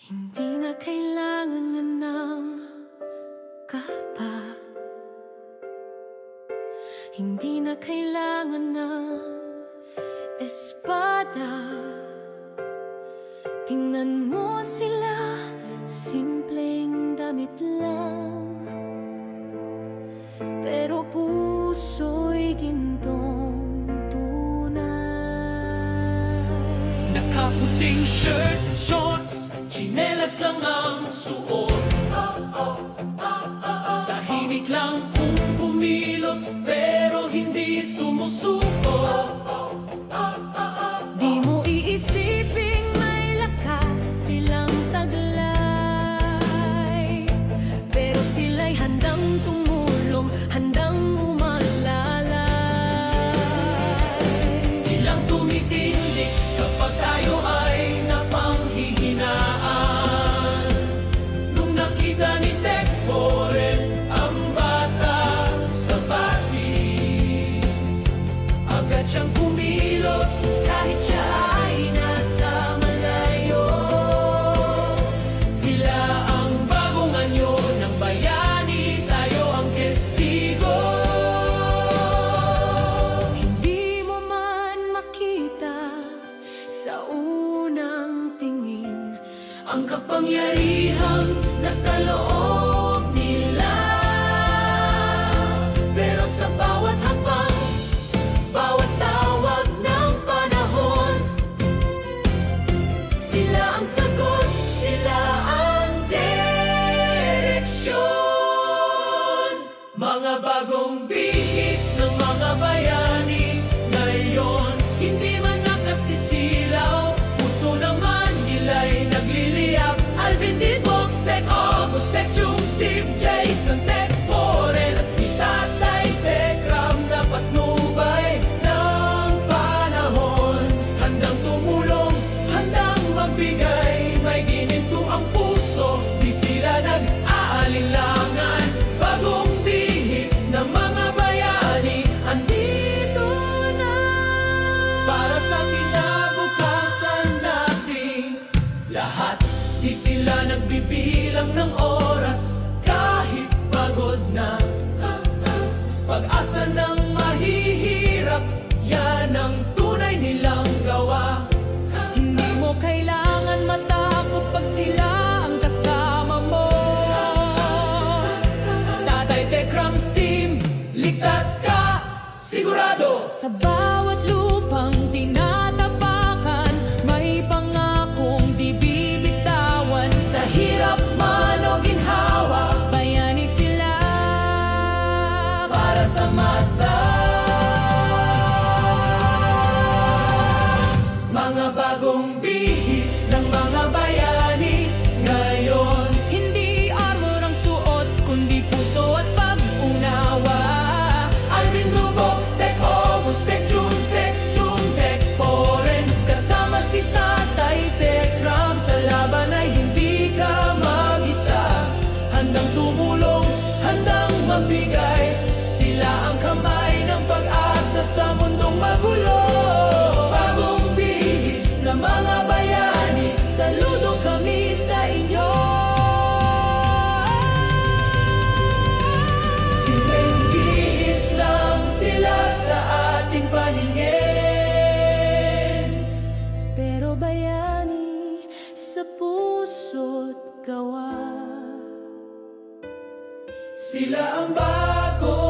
Hindi na kailangan na ng kapa. Hindi na kailangan ng espada. Tingnan mo sila, simpleng damit lang, pero puso'y gintong tunay. Nakaputing shirt, shorts, tsinelas lang ang suot. Tahimik lang kung kumilos, pero hindi sumusuko. Di mo iisiping may lakas silang taglay, pero sila'y handang tumulong, handang umalalay. Silang tumitindig kapag tayo ay napanghihinaan. Nung nakita ni Tek Boren ang bata sa batis, agad siyang kumilos kahit siya ay nasa malayo. Sila ang bagong anyo ng bayani, tayo ang testigo. Hindi mo man makita sa unang tingin Ang kapangyarihang nasa loob nila, pero sa bawat hakbang, bawat tawag ng panahon, sila ang sagot, sila ang direksyon. Mga bagong bihis ng mga bayani ngayon, hindi man nakasisilaw, puso naman nila'y nagliliyap. Alvin D. Box, Tek August, Tek Jung, Steve, Jason, Tek Boren at si Tatay Tekram na patnubay ng panahon. Handang tumulong, handang magbigay, may gininto ang puso, di sila nag-aalinlangan. Bagong bihis ng mga bayani, andito na para sa kinabukasan nating lahat. Di sila nagbibilang ng oras kahit pagod na. Pag-asa ng mahihirap, yan ang tunay nilang gawa. Hindi mo kailangan matakot pag sila ang kasama mo. Tatay Tekram's team, ligtas ka, sigurado. Sa bawat lupang tinatapakan, may pangakong di bibitawan. Sa hirap man o ginhawa, Bayani sila para sa masa. Mga bagong bihis ng mga bayani ngayon, hindi armor ang suot, kundi puso at pag-unawa. Alvin Dubox, Tek August, Tek Jules, Tek Jung, Tek Boren, kasama si Tatay Tekram. Sa laban ay hindi ka mag-isa, handang tumulong, handang magbigay. Sila ang kamay ng pag-asa sa mundong magulo. Bagong bihis na mga bayani, saludo kami sa inyo. Simpleng bihis lang sila sa ating paningin, Pero bayani sa puso't gawa. sila ang bago